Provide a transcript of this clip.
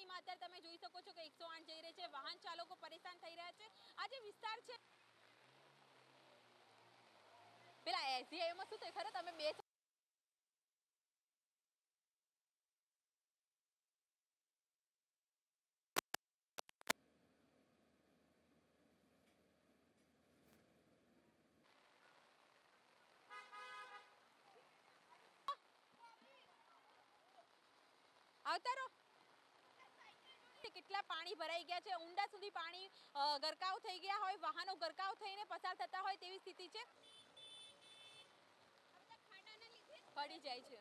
સિટીમાં અત્યારે તમે જોઈ શકો છો કે 108 જઈ રહી છે, વાહન ચાલકો પરેશાન થઈ રહ્યા છે। આ જે વિસ્તાર છે પેલા એસજીઆઈમાં શું થાય ખરે તમે બે આવતારો કેટલા પાણી ભરાઈ ગયા છે, ઊંડા સુધી પાણી ગરકાવ થઈ ગયા હોય, વાહનો ગરકાવ થઈને પસાર થતા હોય તેવી સ્થિતિ છે, પડી જાય છે।